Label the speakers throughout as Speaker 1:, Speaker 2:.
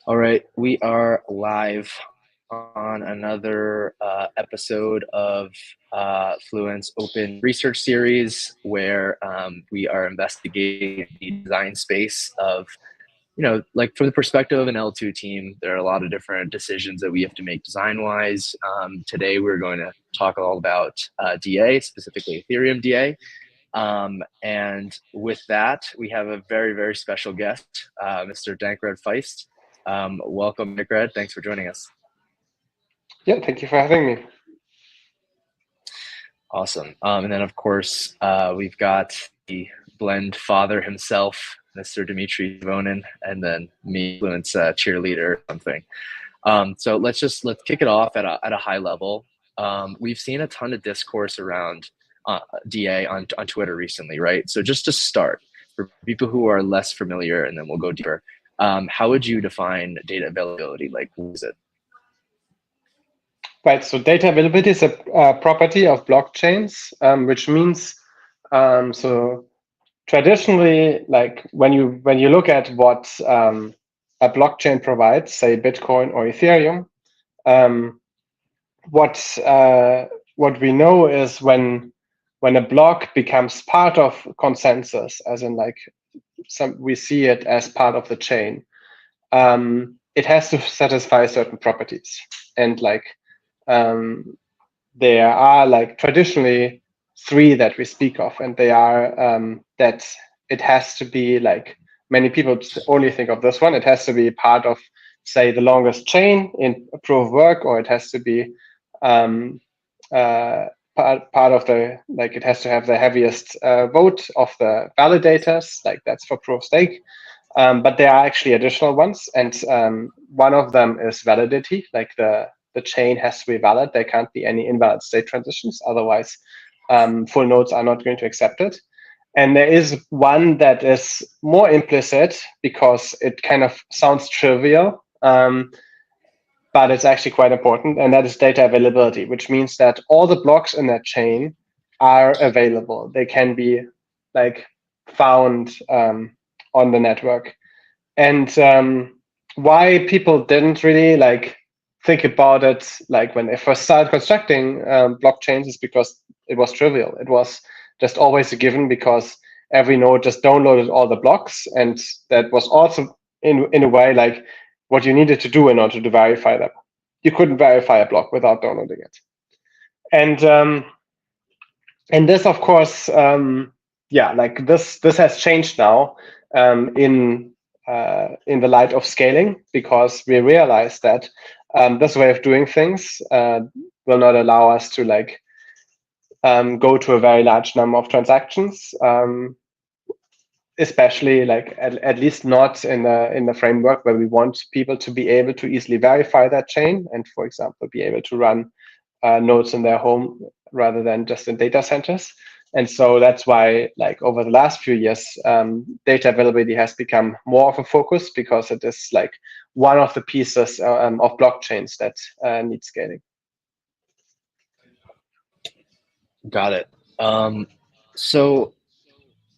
Speaker 1: All right, we are live on another episode of Fluent's Open Research Series, where we are investigating the design space of, like from the perspective of an L2 team, there are a lot of different decisions that we have to make design-wise. Today, we're going to talk all about DA, specifically Ethereum DA. And with that, we have a very, very special guest, Mr. Dankrad Feist. Welcome, Dankrad. Thanks for joining us.
Speaker 2: Yeah, thank you for having me.
Speaker 1: Awesome. And then, of course, we've got the Blend father himself, Mr. Dimitri Vonin, and then me, Fluent's cheerleader or something. So let's kick it off at a high level. We've seen a ton of discourse around DA on Twitter recently, right? So just to start, for people who are less familiar, and then we'll go deeper, how would you define data availability? Like, what is it?
Speaker 2: Right, so data availability is a property of blockchains, which means, so traditionally, like when you look at what a blockchain provides, say Bitcoin or Ethereum, what we know is when a block becomes part of consensus, as in like we see it as part of the chain, it has to satisfy certain properties, and like there are like traditionally three that we speak of, and they are that it has to be like, many people only think of this one, it has to be part of, say, the longest chain in a proof of work, or it has to be part of the, like it has to have the heaviest vote of the validators, like that's for proof of stake. But there are actually additional ones, and one of them is validity, like the chain has to be valid. There can't be any invalid state transitions, otherwise full nodes are not going to accept it. And there is one that is more implicit because it kind of sounds trivial, but it's actually quite important, and that is data availability, which means that all the blocks in that chain are available. They can be like found on the network. And why people didn't really like think about it like when they first started constructing blockchains is because it was trivial. It was just always a given because every node just downloaded all the blocks, and that was also in a way like what you needed to do in order to verify them. You couldn't verify a block without downloading it. And this, of course, yeah, like this has changed now in the light of scaling, because we realize that this way of doing things will not allow us to like go to a very large number of transactions, especially like at least not in the framework where we want people to be able to easily verify that chain and, for example, be able to run nodes in their home rather than just in data centers. And so that's why, like over the last few years, data availability has become more of a focus, because it is like one of the pieces of blockchains that need scaling.
Speaker 1: Got it. So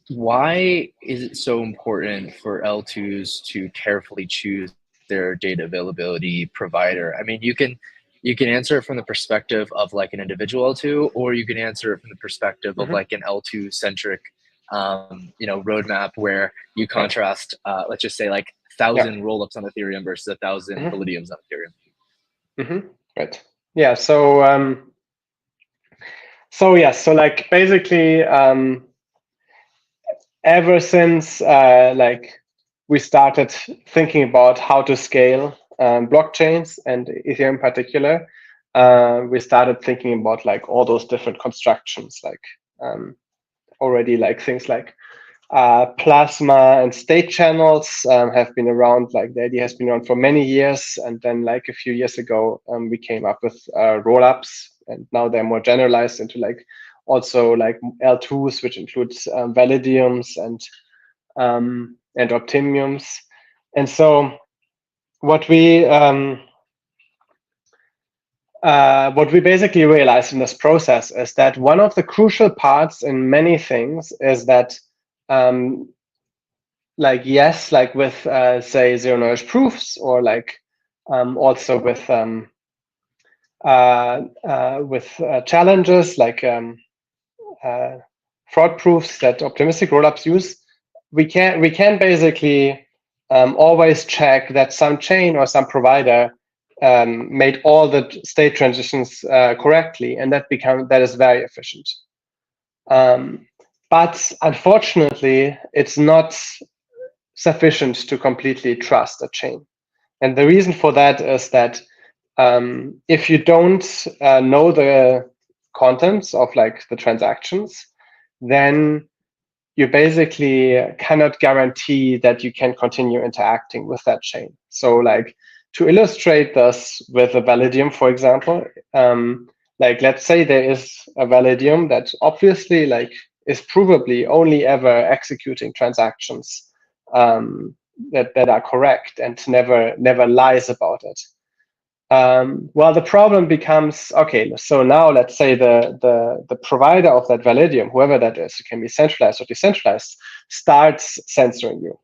Speaker 1: why is it so important for L2s to carefully choose their data availability provider? I mean, you can answer it from the perspective of like an individual L2, or you can answer it from the perspective of like an L2 centric, roadmap where you contrast, let's just say like 1,000 rollups on Ethereum versus 1,000 Validiums on Ethereum.
Speaker 2: Right. Yeah. So like basically, ever since like we started thinking about how to scale blockchains, and Ethereum in particular, we started thinking about like all those different constructions, like already like things like plasma and state channels have been around. Like the idea has been around for many years, and then like a few years ago we came up with rollups, and now they're more generalized into like also like L2s, which includes validiums and optimiums. And so what we basically realized in this process is that one of the crucial parts in many things is that like yes, like with say zero knowledge proofs, or like also with challenges like fraud proofs that optimistic rollups use. We can basically always check that some chain or some provider made all the state transitions correctly, and that is very efficient. But unfortunately, it's not sufficient to completely trust a chain. And the reason for that is that if you don't know the contents of like the transactions, then you basically cannot guarantee that you can continue interacting with that chain. So like to illustrate this with a Validium, for example, like let's say there is a Validium that obviously like is provably only ever executing transactions that are correct and never lies about it. Well, the problem becomes, okay, so now let's say the provider of that Validium, whoever that is, it can be centralized or decentralized, starts censoring you.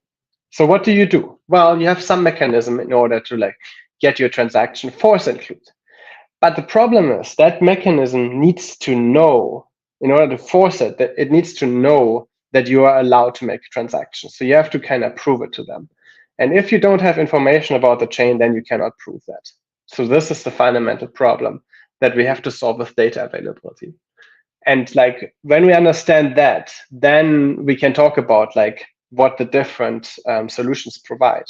Speaker 2: So what do you do? Well, you have some mechanism in order to like get your transaction force include. But the problem is that mechanism needs to know, in order to force it, that it needs to know that you are allowed to make transactions. So you have to kind of prove it to them. And if you don't have information about the chain, then you cannot prove that. So this is the fundamental problem that we have to solve with data availability. And like when we understand that, then we can talk about like what the different solutions provide.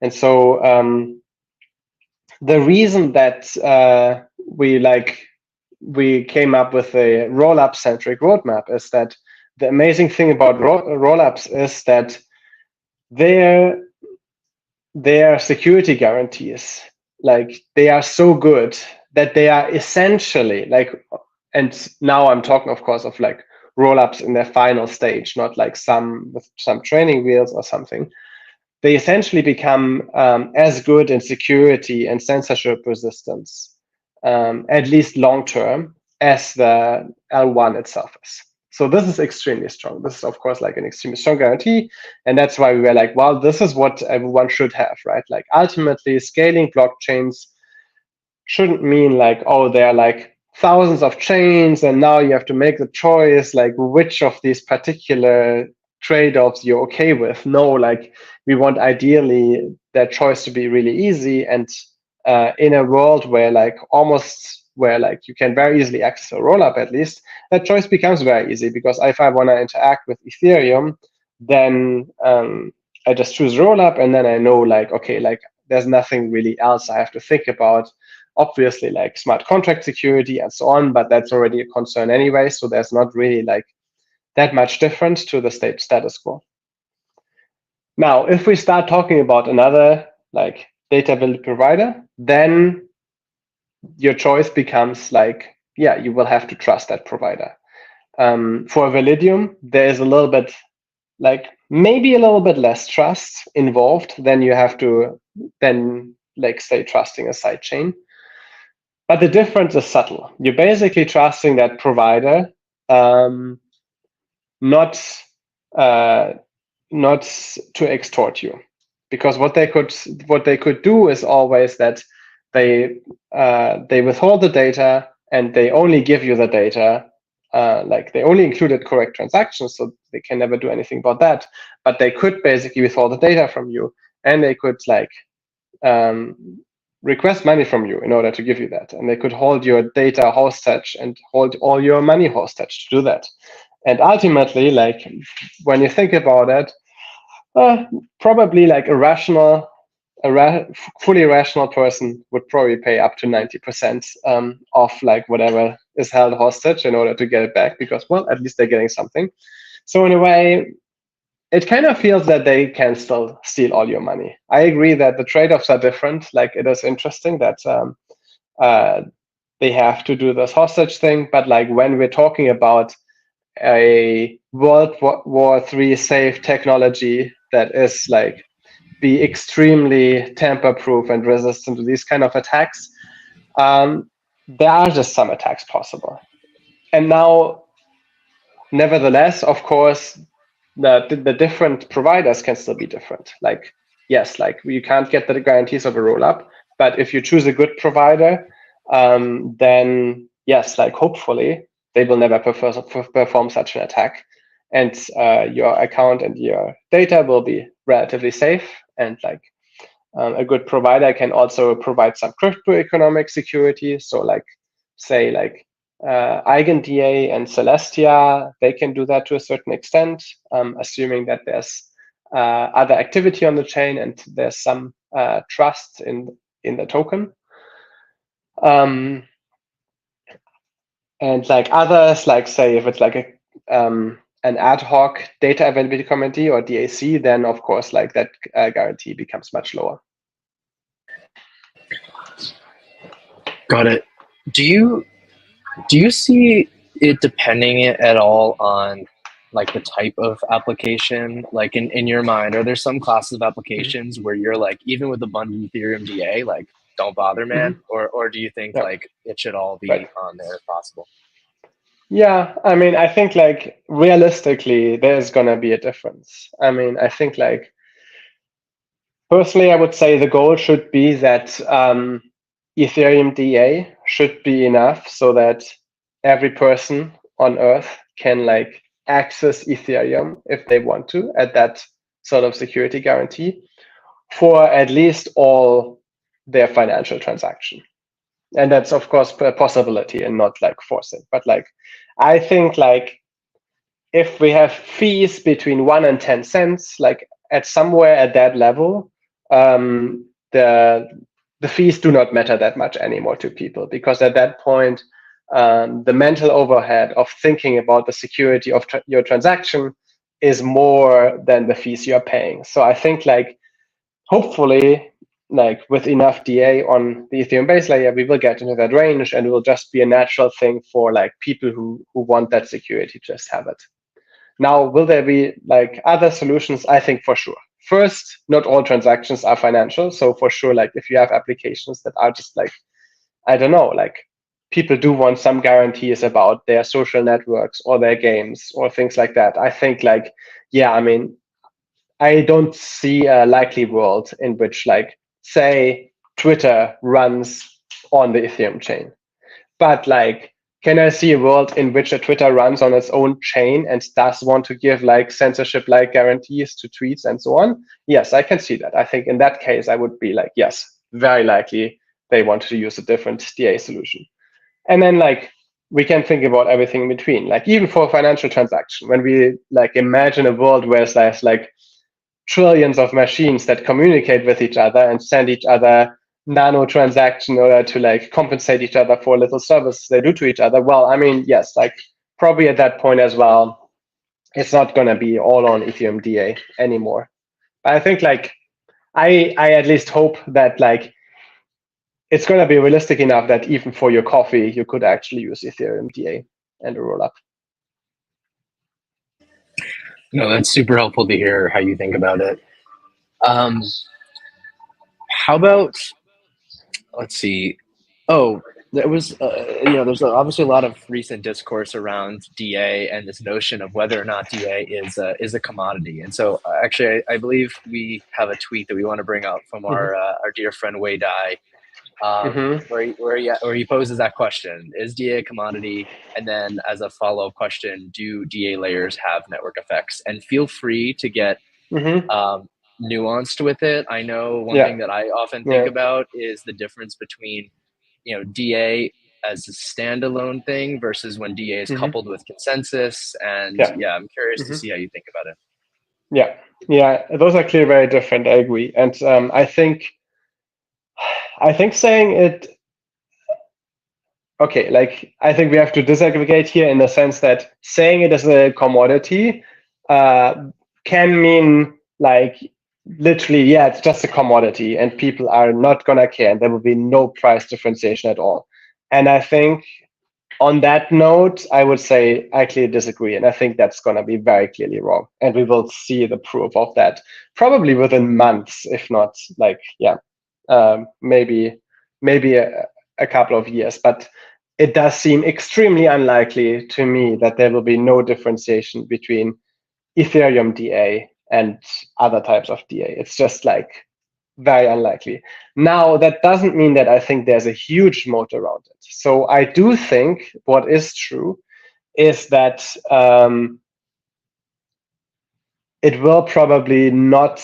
Speaker 2: And so the reason that we came up with a roll-up centric roadmap is that the amazing thing about roll-ups is that their security guarantees, like they are so good that they are essentially like, and now I'm talking of course of like roll-ups in their final stage, not like with some training wheels or something. They essentially become as good in security and censorship resistance, at least long term, as the L1 itself is. So this is extremely strong. This is, of course, like an extremely strong guarantee. And that's why we were like, well, this is what everyone should have, right? Like ultimately, scaling blockchains shouldn't mean like, oh, there are like thousands of chains and now you have to make the choice, like which of these particular trade-offs you're okay with. No, like we want ideally that choice to be really easy, and in a world where like you can very easily access a rollup, at least that choice becomes very easy, because if I want to interact with Ethereum, then I just choose rollup, and then I know like, okay, like there's nothing really else I have to think about. Obviously like smart contract security and so on, but that's already a concern anyway, so there's not really like that much difference to the status quo. Now, if we start talking about another like data availability provider, then your choice becomes like, yeah, you will have to trust that provider. For Validium, there is a little bit like maybe a little bit less trust involved than you have to then like say trusting a sidechain. But the difference is subtle. You're basically trusting that provider, not to extort you, because what they could do is always that they withhold the data and they only give you the data. Like they only included correct transactions, so they can never do anything about that. But they could basically withhold the data from you, and they could like request money from you in order to give you that. And they could hold your data hostage and hold all your money hostage to do that. And ultimately, like when you think about it, probably like a fully rational person would probably pay up to 90% of like whatever is held hostage in order to get it back, because, well, at least they're getting something. So in a way, it kind of feels that they can still steal all your money. I agree that the trade-offs are different. Like it is interesting that they have to do this hostage thing, but like when we're talking about a World War III safe technology that is like be extremely tamper-proof and resistant to these kind of attacks, there are just some attacks possible. And now, nevertheless, of course, the different providers can still be different. Like, yes, like you can't get the guarantees of a rollup, but if you choose a good provider, then yes, like hopefully they will never perform such an attack, and your account and your data will be relatively safe. And like a good provider can also provide some crypto economic security. So like say like EigenDA and Celestia, they can do that to a certain extent, assuming that there's other activity on the chain and there's some trust in the token. And like others, like say if it's like an ad hoc data availability committee or DAC, then of course like that guarantee becomes much lower.
Speaker 1: Got it. Do you see it depending at all on like the type of application? Like in your mind, are there some classes of applications where you're like, even with abundant Ethereum DA, like don't bother, man? Or do you think like it should all be on there if possible?
Speaker 2: Yeah, I mean, I think like realistically, there's gonna be a difference. I mean, I think like personally, I would say the goal should be that Ethereum DA should be enough so that every person on Earth can like access Ethereum if they want to at that sort of security guarantee for at least all their financial transaction. And that's of course a possibility and not like forcing. But like I think like if we have fees between 1 and 10 cents, like at somewhere at that level, the fees do not matter that much anymore to people, because at that point, the mental overhead of thinking about the security of your transaction is more than the fees you're paying. So I think like hopefully like with enough DA on the Ethereum base layer, we will get into that range and it will just be a natural thing for like people who want that security just have it. Now, will there be like other solutions? I think for sure. First, not all transactions are financial. So for sure, like if you have applications that are just like, I don't know, like people do want some guarantees about their social networks or their games or things like that. I think like, yeah, I mean, I don't see a likely world in which like, say, Twitter runs on the Ethereum chain. But like, can I see a world in which a Twitter runs on its own chain and does want to give like censorship-like guarantees to tweets and so on? Yes, I can see that. I think in that case, I would be like, yes, very likely they want to use a different DA solution. And then like, we can think about everything in between. Like even for a financial transaction, when we like imagine a world where there's like trillions of machines that communicate with each other and send each other nano transaction in order to like compensate each other for little service they do to each other. Well, I mean, yes, like probably at that point as well, it's not going to be all on Ethereum DA anymore. But I think like I at least hope that like it's going to be realistic enough that even for your coffee, you could actually use Ethereum DA and a rollup.
Speaker 1: No, that's super helpful to hear how you think about it. How about, let's see. Oh, there was, there's obviously a lot of recent discourse around DA and this notion of whether or not DA is a commodity. And so, actually, I believe we have a tweet that we want to bring up from our dear friend Wei Dai, where he poses that question: is DA a commodity? And then, as a follow-up question, do DA layers have network effects? And feel free to get nuanced with it. I know one thing that I often think about is the difference between DA as a standalone thing versus when DA is coupled with consensus. And I'm curious to see how you think about it.
Speaker 2: Yeah, those are clearly very different. I agree, and I think saying it. Okay, like I think we have to disaggregate here in the sense that saying it is a commodity can mean like literally, it's just a commodity and people are not gonna care and there will be no price differentiation at all. And I think on that note, I would say I clearly disagree. And I think that's gonna be very clearly wrong. And we will see the proof of that probably within months, if not like, maybe a couple of years. But it does seem extremely unlikely to me that there will be no differentiation between Ethereum DA and other types of DA. It's just like very unlikely. Now, that doesn't mean that I think there's a huge moat around it. So I do think what is true is that it will probably not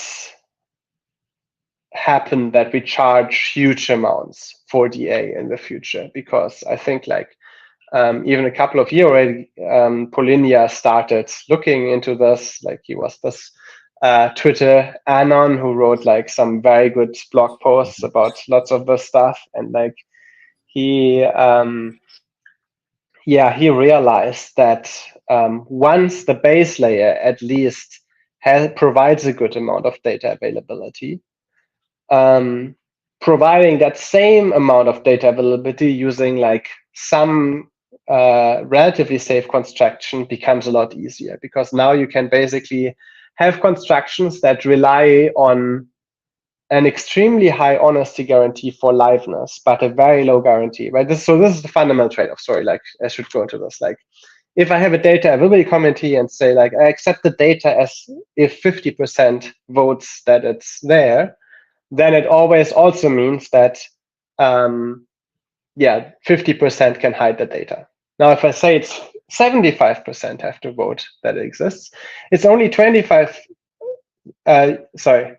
Speaker 2: happen that we charge huge amounts for DA in the future, because I think like even a couple of years already, Polinia started looking into this. Like he was this Twitter anon who wrote like some very good blog posts about lots of this stuff, and like he he realized that once the base layer at least provides a good amount of data availability, providing that same amount of data availability using like some relatively safe construction becomes a lot easier, because now you can basically have constructions that rely on an extremely high honesty guarantee for liveness, but a very low guarantee, right? So this is the fundamental trade-off. Sorry, like I should go into this. Like if I have a data availability guarantee and say like I accept the data as if 50% votes that it's there, then it always also means that 50% can hide the data. Now, if I say it's 75% have to vote that it exists, it's only 25. Sorry,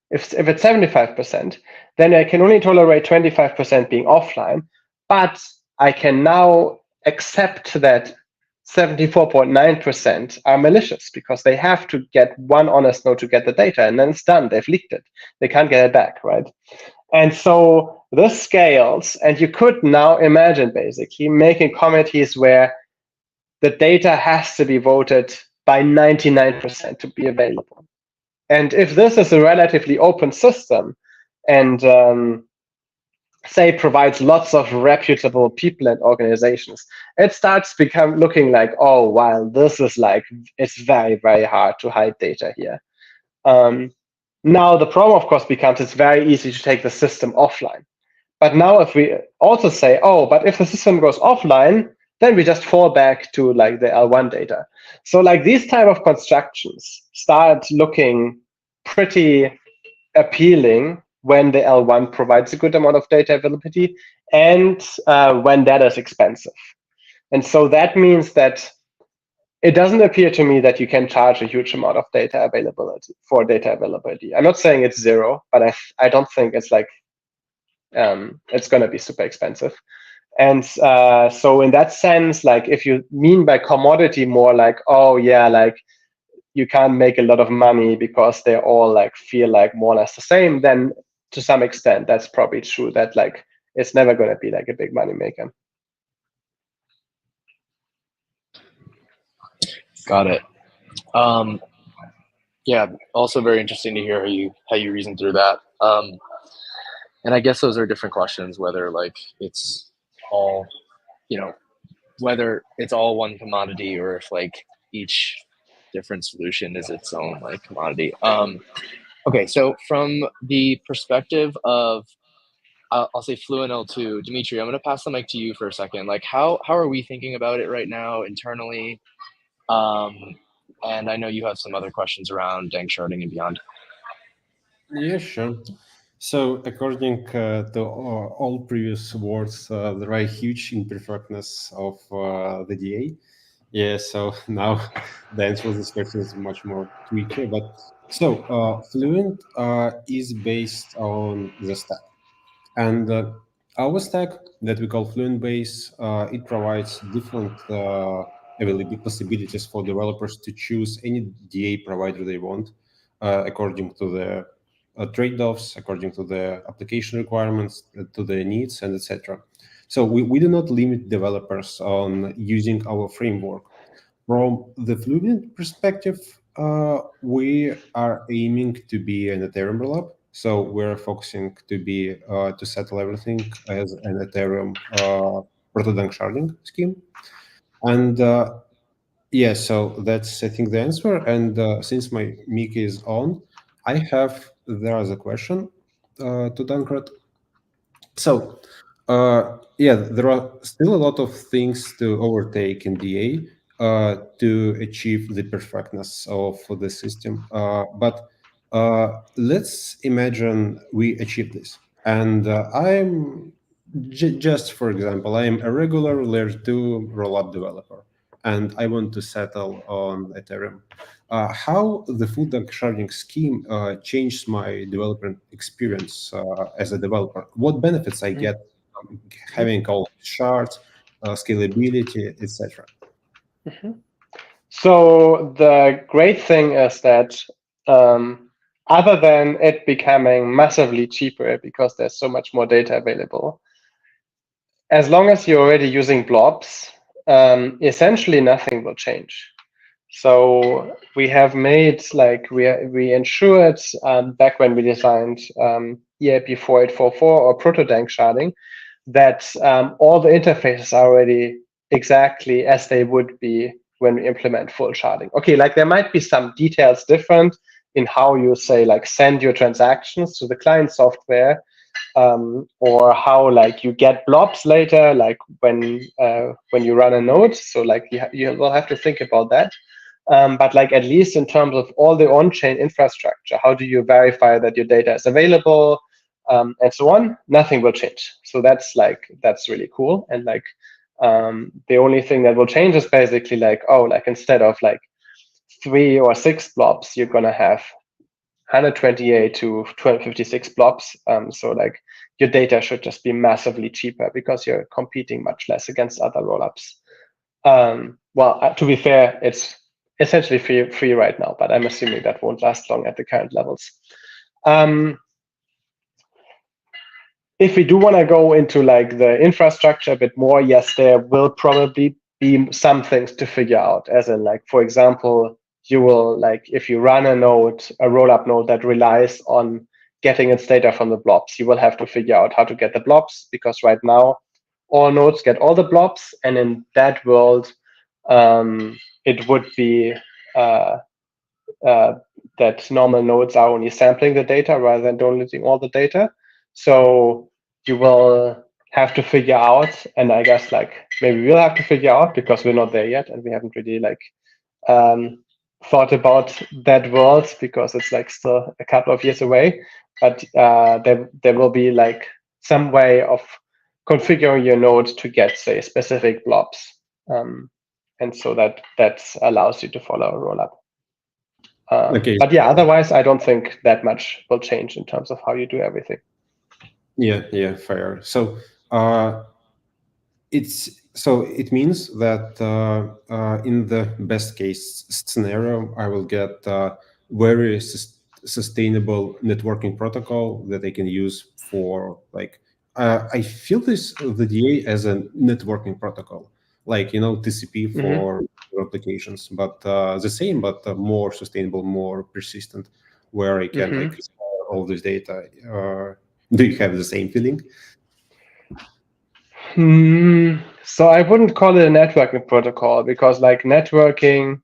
Speaker 2: if it's 75%, then I can only tolerate 25% being offline, but I can now accept that 74.9% are malicious, because they have to get one honest node to get the data, and then it's done. They've leaked it. They can't get it back, right? And so this scales, and you could now imagine basically making committees where the data has to be voted by 99% to be available. And if this is a relatively open system and say provides lots of reputable people and organizations, it starts looking like, oh, wow, this is like, it's very, very hard to hide data here. Now the problem, of course, becomes it's very easy to take the system offline. But now if we also say, oh, but if the system goes offline, then we just fall back to like the L1 data. So like these type of constructions start looking pretty appealing when the L1 provides a good amount of data availability and when that is expensive. And so that means that it doesn't appear to me that you can charge a huge amount of data availability for data availability. I'm not saying it's zero, but I don't think it's like it's going to be super expensive. And so in that sense, like if you mean by commodity more like, oh yeah, like you can't make a lot of money because they all like feel like more or less the same, then to some extent that's probably true, that like it's never going to be like a big money maker.
Speaker 1: Got it. Yeah, also very interesting to hear how you reason through that. And I guess those are different questions, whether like it's all, whether it's all one commodity or if like each different solution is its own like commodity. Okay, so from the perspective of I'll say Fluent L2, Dimitri, I'm going to pass the mic to you for a second. Like how are we thinking about it right now internally? And I know you have some other questions around dank sharding and beyond.
Speaker 3: Yeah, sure. So according to all previous words, there are huge imperfectness of the DA. Yeah, so now the answer to this question is much more tricky. But so Fluent is based on the stack. And our stack that we call Fluent Base, it provides different availability possibilities for developers to choose any DA provider they want according to the trade-offs, according to the application requirements, to the needs, and etc. So we do not limit developers on using our framework. From the Fluent perspective, we are aiming to be an Ethereum rollup. So we're focusing to be to settle everything as an Ethereum proto-dank sharding scheme. And yeah, so that's I think the answer. And since my mic is on, there is a question to Dankrad. So yeah, there are still a lot of things to overtake in DA. to achieve the perfectness of the system. But let's imagine we achieve this. And I'm just for example, I am a regular layer 2 rollup developer, and I want to settle on Ethereum. How the full Dank sharding scheme changed my development experience as a developer? What benefits I get from having all shards, scalability, etc.
Speaker 2: So the great thing is that other than it becoming massively cheaper because there's so much more data available, as long as you're already using blobs, essentially nothing will change. So we have made, like, we ensured back when we designed EIP 4844 or proto-dank sharding, that all the interfaces are already exactly as they would be when we implement full sharding. Okay, like there might be some details different in how you say, like, send your transactions to the client software, or how, like, you get blobs later, like when you run a node. So like you will have to think about that. But like at least in terms of all the on-chain infrastructure, how do you verify that your data is available, and so on? Nothing will change. So that's really cool. And like the only thing that will change is basically like, oh, like instead of like 3 or 6 blobs, you're gonna have 128 to 256 blobs. So like your data should just be massively cheaper because you're competing much less against other rollups. Well, to be fair, it's essentially free right now, but I'm assuming that won't last long at the current levels. If we do want to go into like the infrastructure a bit more, yes, there will probably be some things to figure out, as in, like, for example, you will, like, if you run a node, a rollup node that relies on getting its data from the blobs, you will have to figure out how to get the blobs, because right now all nodes get all the blobs, and in that world, it would be that normal nodes are only sampling the data rather than downloading all the data. So you will have to figure out, and I guess like maybe we'll have to figure out, because we're not there yet and we haven't really like thought about that world, because it's like still a couple of years away. But there will be like some way of configuring your node to get, say, specific blobs, and so that allows you to follow a rollup.
Speaker 3: Okay.
Speaker 2: But yeah, otherwise, I don't think that much will change in terms of how you do everything.
Speaker 3: Yeah, fair. So it means that in the best case scenario, I will get very sustainable networking protocol that I can use for, like, I feel the DA as a networking protocol, like, TCP for applications, but the same, but more sustainable, more persistent, where I can like store all this data. Do you have the same feeling?
Speaker 2: So I wouldn't call it a networking protocol, because like networking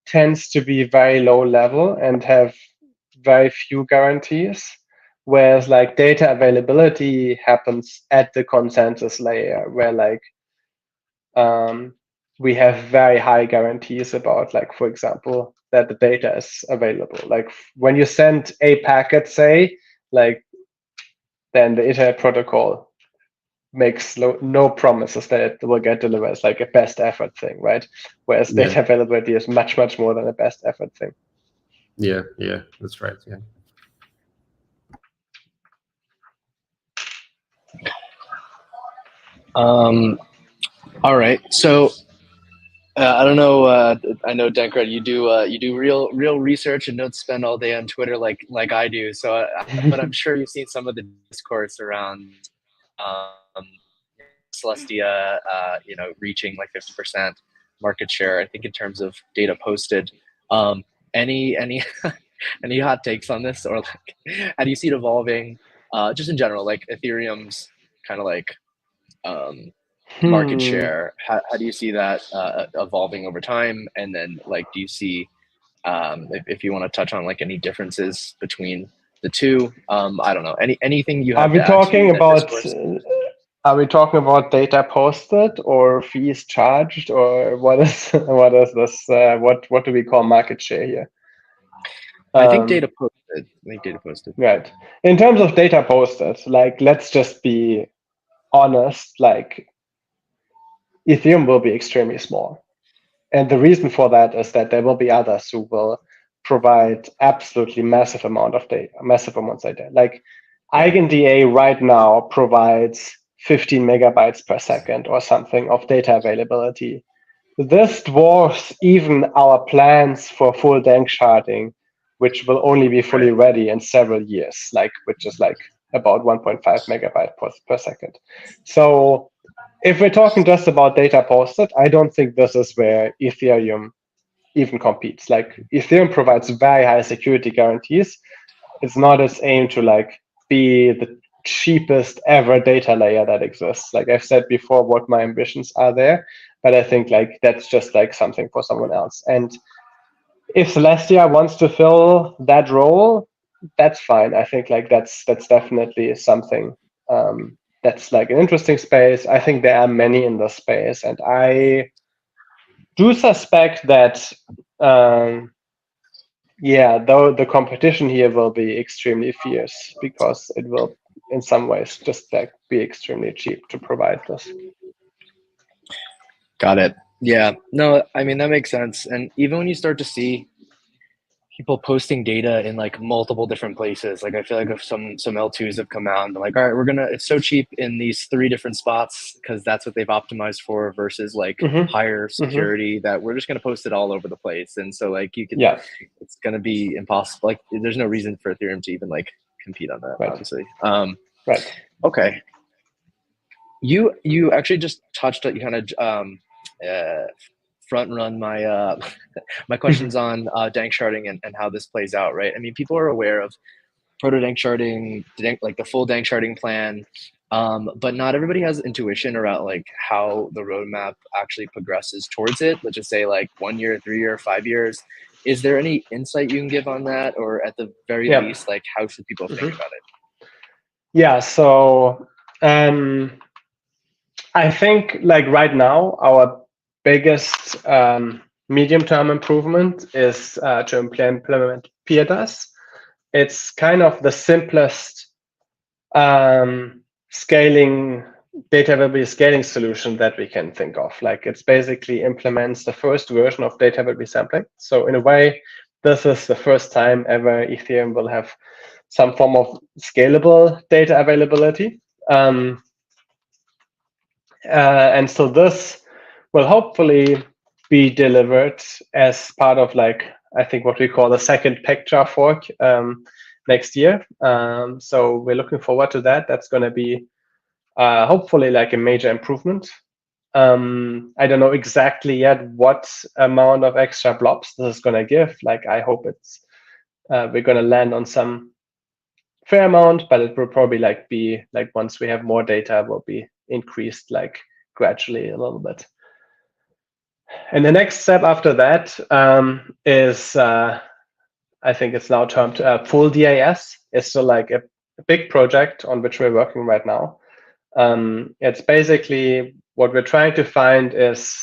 Speaker 2: tends to be very low level and have very few guarantees, whereas like data availability happens at the consensus layer, where like we have very high guarantees about, like, for example, that the data is available. Like when you send a packet, say, like, then the Internet Protocol makes no promises that it will get delivered. It's like a best effort thing, right? Whereas data availability is much more than a best effort thing.
Speaker 3: Yeah, that's right. Yeah.
Speaker 1: All right. So I don't know. I know, Dankrad, you do real research and don't spend all day on Twitter like I do. So, but I'm sure you've seen some of the discourse around um, Celestia, reaching like 50% market share. I think in terms of data posted. Any any hot takes on this, or like, how do you see it evolving? Just in general, like Ethereum's kind of like market share. How do you see that evolving over time? And then, like, do you see if you want to touch on like any differences between the two? I don't know. Anything you have
Speaker 2: Are we
Speaker 1: to add to
Speaker 2: talking
Speaker 1: that
Speaker 2: about?
Speaker 1: discourse?
Speaker 2: Are we talking about data posted or fees charged, or what is what is this? What do we call market share here?
Speaker 1: I think data posted. I think data posted.
Speaker 2: Right. In terms of data posted, like, let's just be honest, like, Ethereum will be extremely small. And the reason for that is that there will be others who will provide absolutely massive amount of data, massive amounts of data. Like, EigenDA right now provides 15 megabytes per second or something of data availability. This dwarfs even our plans for full danksharding, which will only be fully ready in several years, like, which is like about 1.5 megabyte per second. So if we're talking just about data posted, I don't think this is where Ethereum even competes. Like, Ethereum provides very high security guarantees. It's not its aim to like be the cheapest ever data layer that exists. Like I've said before, what my ambitions are there, but I think like that's just like something for someone else. And if Celestia wants to fill that role, that's fine. I think like that's definitely something that's like an interesting space. I think there are many in the space, and I do suspect that yeah, though the competition here will be extremely fierce because it will in some ways just like be extremely cheap to provide this.
Speaker 1: Got it. Yeah. No, I mean, that makes sense. And even when you start to see people posting data in like multiple different places, like I feel like if some L2s have come out and they're like, all right, it's so cheap in these 3 different spots because that's what they've optimized for versus like higher security that we're just going to post it all over the place. And so like you can, it's going to be impossible. Like there's no reason for Ethereum to even like compete on that, obviously.
Speaker 2: Right.
Speaker 1: Okay. You actually just touched on, you kind of front run my my questions on danksharding and how this plays out, right? I mean, people are aware of proto danksharding, like the full danksharding plan, but not everybody has intuition around like how the roadmap actually progresses towards it. Let's just say like 1 year, 3 year, 5 years. Is there any insight you can give on that, or at the very least, like how should people think about it?
Speaker 2: Yeah. So I think like right now our biggest medium-term improvement is to implement PDAS. It's kind of the simplest scaling data availability scaling solution that we can think of. Like it's basically implements the first version of data availability sampling. So in a way, this is the first time ever Ethereum will have some form of scalable data availability. And so this will hopefully be delivered as part of like, I think what we call the second Pectra fork next year. So we're looking forward to that. That's going to be hopefully like a major improvement. I don't know exactly yet what amount of extra blobs this is going to give. Like I hope it's we're going to land on some fair amount, but it will probably like be like once we have more data will be increased like gradually a little bit. And the next step after that is I think it's now termed full DAS. It's still like a big project on which we're working right now. It's basically what we're trying to find is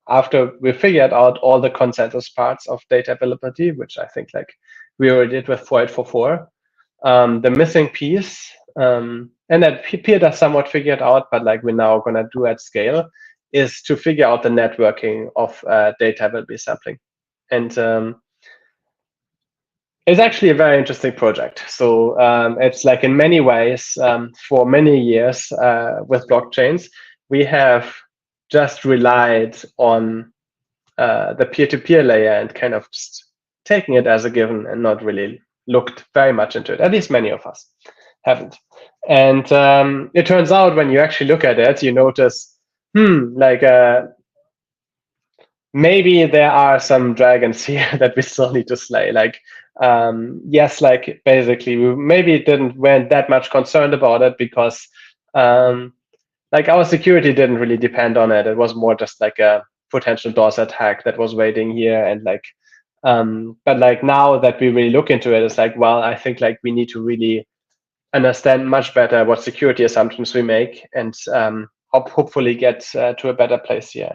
Speaker 2: after we figured out all the consensus parts of data availability, which I think like we already did with 4844, the missing piece, and that Peter somewhat figured out, but like we're now going to do at scale, is to figure out the networking of data availability sampling. And it's actually a very interesting project. So it's like in many ways, for many years with blockchains, we have just relied on the peer-to-peer layer and kind of just taking it as a given and not really looked very much into it. At least many of us haven't. And it turns out when you actually look at it, you notice, like maybe there are some dragons here that we still need to slay. Like, yes, like basically we maybe weren't that much concerned about it because like our security didn't really depend on it. It was more just like a potential DOS attack that was waiting here. And like, but like now that we really look into it, it's like, well, I think like we need to really understand much better what security assumptions we make, and hopefully get to a better place here.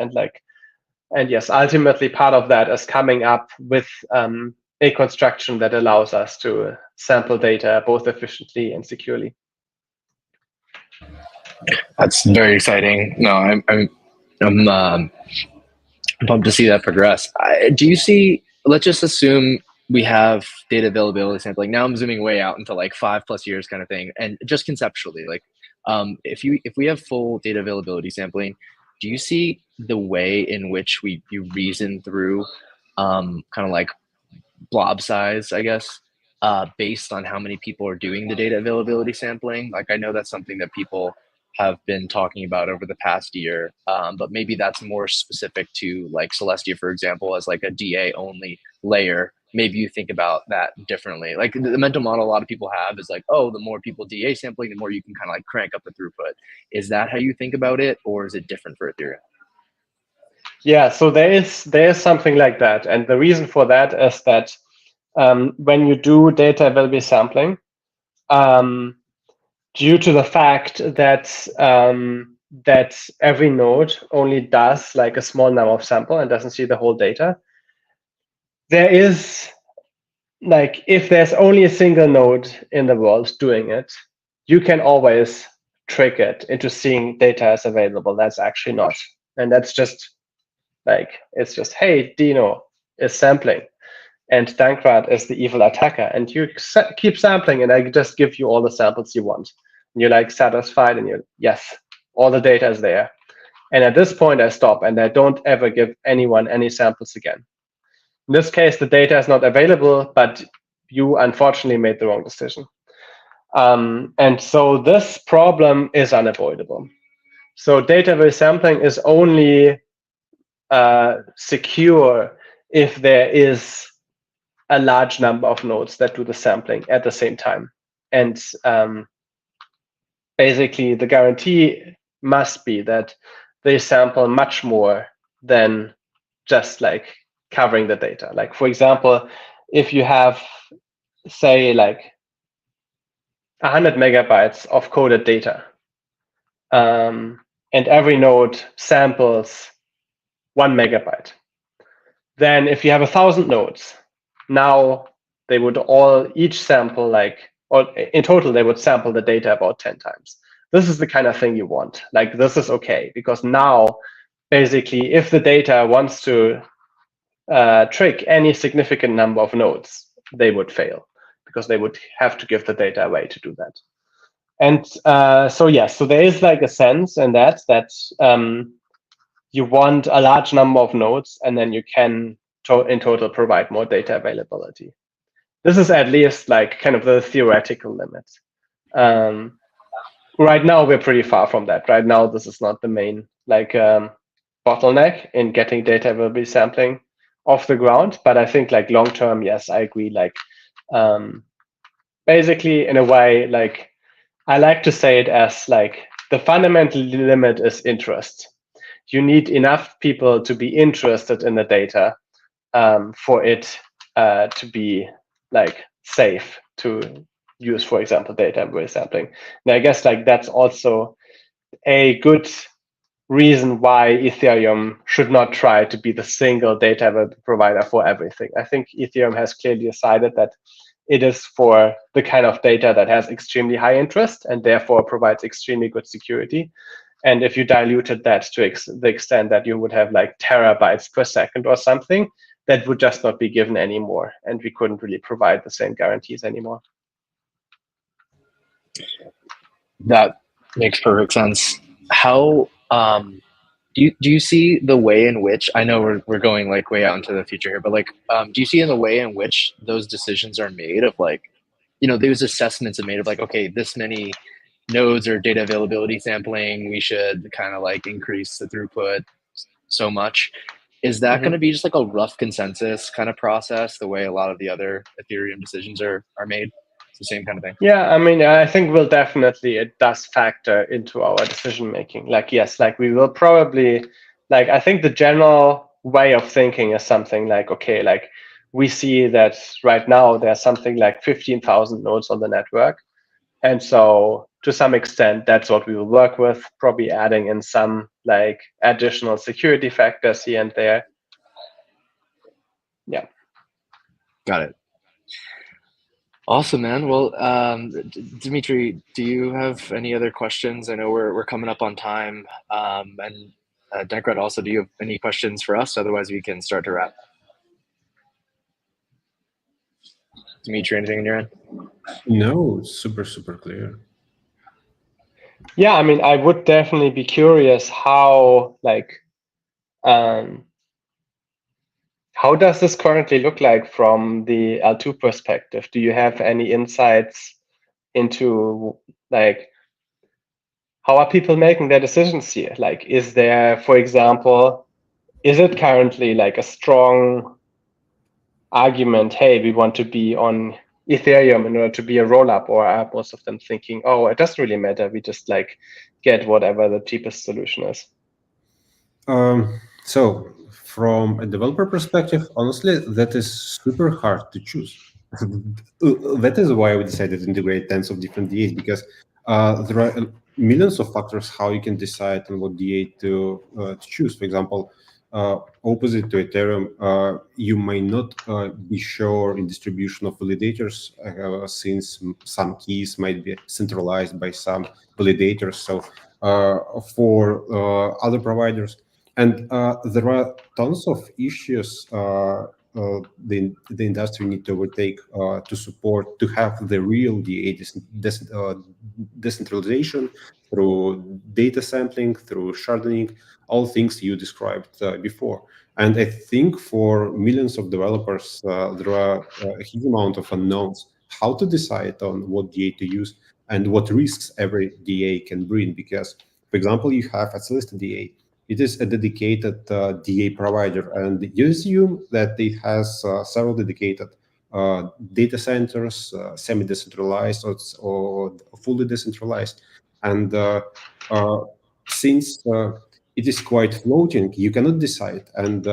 Speaker 2: And yes, ultimately part of that is coming up with a construction that allows us to sample data both efficiently and securely.
Speaker 1: That's very exciting. No, I'm pumped to see that progress. Do you see? Let's just assume we have data availability sampling. Now I'm zooming way out into like 5+ years kind of thing, and just conceptually, like if we have full data availability sampling, do you see the way in which you reason through kind of like blob size, I guess, based on how many people are doing the data availability sampling? Like, I know that's something that people have been talking about over the past year, but maybe that's more specific to like Celestia, for example, as like a DA only layer. Maybe you think about that differently. Like the mental model a lot of people have is like, oh, the more people DA sampling, the more you can kind of like crank up the throughput. Is that how you think about it, or is it different for Ethereum?
Speaker 2: Yeah, so there is something like that, and the reason for that is that when you do data availability sampling, due to the fact that that every node only does like a small number of sample and doesn't see the whole data, there is like, if there's only a single node in the world doing it, you can always trick it into seeing data as available. That's actually not, and that's just like, it's just, hey, Dino is sampling and Dankrad is the evil attacker, and you keep sampling and I just give you all the samples you want. And you're like satisfied and you're, yes, all the data is there. And at this point I stop and I don't ever give anyone any samples again. In this case, the data is not available, but you unfortunately made the wrong decision. And so this problem is unavoidable. So data resampling is only secure if there is a large number of nodes that do the sampling at the same time. And basically, the guarantee must be that they sample much more than just like covering the data. Like, for example, if you have, say, like 100 megabytes of coded data, and every node samples 1 megabyte, then if you have 1,000 nodes, now they would all each sample like, or in total, they would sample the data about 10 times. This is the kind of thing you want. Like, this is okay, because now, basically, if the data wants to trick any significant number of nodes, they would fail, because they would have to give the data away to do that. And so, yes, so there is like a sense in that you want a large number of nodes, and then you can in total provide more data availability. This is at least like kind of the theoretical limit. Right now, we're pretty far from that. Right now, this is not the main like bottleneck in getting data availability sampling off the ground. But I think like long term, yes, I agree. Like basically, in a way, like I like to say it as like the fundamental limit is interest. You need enough people to be interested in the data for it to be like safe to use, for example, data resampling. And I guess like that's also a good reason why Ethereum should not try to be the single data provider for everything. I think Ethereum has clearly decided that it is for the kind of data that has extremely high interest and therefore provides extremely good security. And if you diluted that to the extent that you would have like terabytes per second or something, that would just not be given anymore. And we couldn't really provide the same guarantees anymore.
Speaker 1: That makes perfect sense. How do you see the way in which, I know we're going like way out into the future here, but like do you see in the way in which those decisions are made of like, you know, those assessments are made of like, okay, this many nodes or data availability sampling, we should kind of like increase the throughput so much. Is that going to be just like a rough consensus kind of process, the way a lot of the other Ethereum decisions are made? It's the same kind of thing.
Speaker 2: Yeah, I mean, I think it does factor into our decision making. Like, yes, like we will probably, like, I think the general way of thinking is something like, okay, like we see that right now there's something like 15,000 nodes on the network. And so to some extent, that's what we will work with, probably adding in some like additional security factors here and there. Yeah.
Speaker 1: Got it. Awesome, man. Well, Dimitri, do you have any other questions? I know we're coming up on time. And Dankrad, also, do you have any questions for us? Otherwise, we can start to wrap. Dimitri, anything in your end?
Speaker 3: No, super clear.
Speaker 2: Yeah, I mean, I would definitely be curious how like how does this currently look like from the L2 perspective? Do you have any insights into like how are people making their decisions here? Like, is there, for example, is it currently like a strong argument, hey, we want to be on Ethereum in order to be a rollup, or are most of them thinking, oh, it doesn't really matter, we just like get whatever the cheapest solution is?
Speaker 3: So from a developer perspective, honestly, that is super hard to choose. That is why we decided to integrate tens of different DAs, because there are millions of factors how you can decide on what DA to choose. For example, opposite to Ethereum, you may not be sure in distribution of validators, since some keys might be centralized by some validators. So for other providers, and there are tons of issues the industry need to overtake to support, to have the real DA decentralization through data sampling, through sharding, all things you described before. And I think for millions of developers, there are a huge amount of unknowns how to decide on what DA to use and what risks every DA can bring. Because, for example, you have a solicited DA. It is a dedicated DA provider, and you assume that it has several dedicated data centers, semi-decentralized or fully decentralized. And since it is quite floating, you cannot decide. And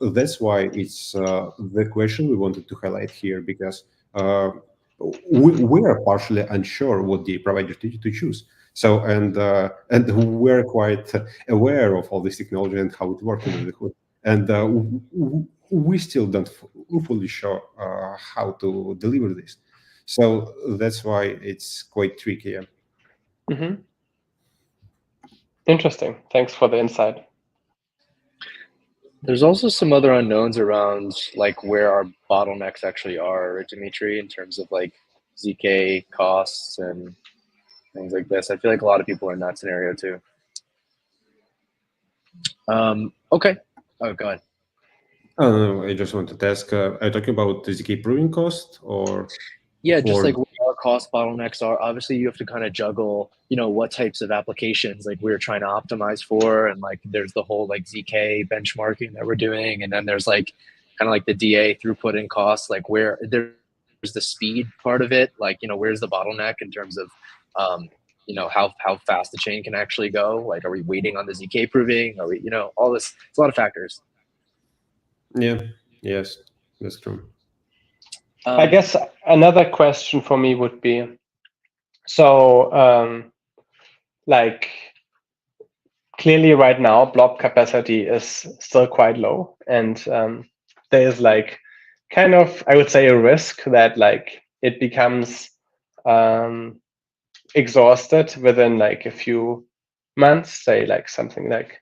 Speaker 3: that's why it's the question we wanted to highlight here, because we are partially unsure what the provider to choose. So, and we're quite aware of all this technology and how it works under the hood. And we still don't fully sure how to deliver this. So that's why it's quite tricky.
Speaker 2: Mm-hmm. Interesting. Thanks for the insight.
Speaker 1: There's also some other unknowns around like where our bottlenecks actually are, right, Dimitri, in terms of like ZK costs and things like this. I feel like a lot of people are in that scenario too. Okay. Oh, go ahead.
Speaker 3: I just wanted to ask, are you talking about the ZK proving cost, or?
Speaker 1: Yeah, just like what our cost bottlenecks are. Obviously, you have to kind of juggle, what types of applications like we're trying to optimize for, and like there's the whole like ZK benchmarking that we're doing, and then there's like kind of like the DA throughput and costs, like where there's the speed part of it, like where's the bottleneck in terms of how fast the chain can actually go. Like, are we waiting on the ZK proving? Are we all this? It's a lot of factors.
Speaker 3: Yeah. Yes, that's true.
Speaker 2: I guess another question for me would be, so like clearly right now blob capacity is still quite low, and there is like kind of, I would say, a risk that like it becomes exhausted within like a few months, say like something like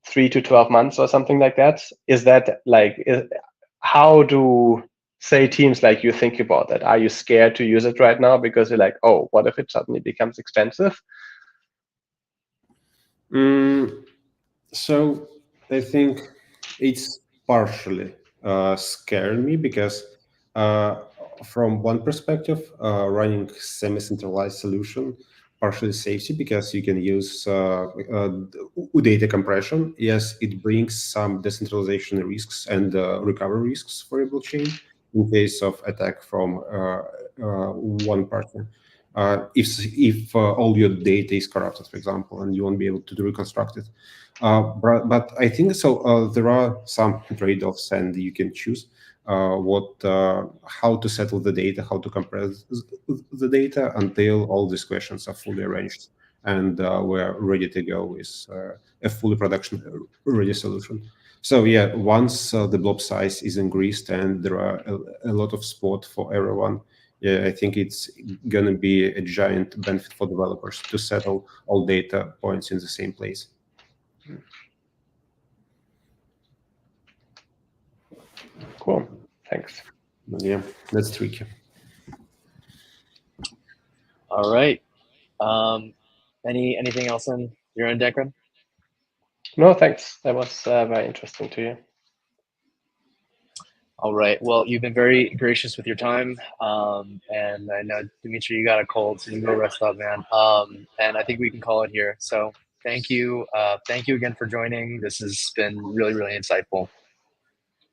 Speaker 2: 3 to 12 months or something like that. Is that like, how do, say, teams like you think about that? Are you scared to use it right now because you're like, oh, what if it suddenly becomes expensive?
Speaker 3: So I think it's partially scared me, because from one perspective, running semi-centralized solution partially saves you, because you can use data compression. Yes, it brings some decentralization risks and recovery risks for a blockchain in case of attack from one partner. If all your data is corrupted, for example, and you won't be able to reconstruct it. But I think so. There are some trade-offs, and you can choose. how to settle the data, how to compress the data until all these questions are fully arranged and we're ready to go with a fully production ready solution. So yeah, once the blob size is increased and there are a lot of support for everyone, yeah, I think it's going to be a giant benefit for developers to settle all data points in the same place.
Speaker 2: Cool. Thanks.
Speaker 3: Yeah, that's tricky.
Speaker 1: All right. Anything else on your end, Dankrad?
Speaker 2: No, thanks. That was very interesting to you.
Speaker 1: All right. Well, you've been very gracious with your time, and I know Dimitri, you got a cold, so you go rest up, man. And I think we can call it here. So thank you again for joining. This has been really, really insightful.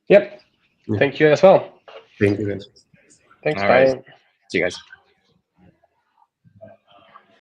Speaker 2: Yep.
Speaker 3: Yeah.
Speaker 2: Thank you as well.
Speaker 3: Thank you, guys.
Speaker 2: Thanks.
Speaker 1: All
Speaker 2: Bye.
Speaker 1: right. See you guys.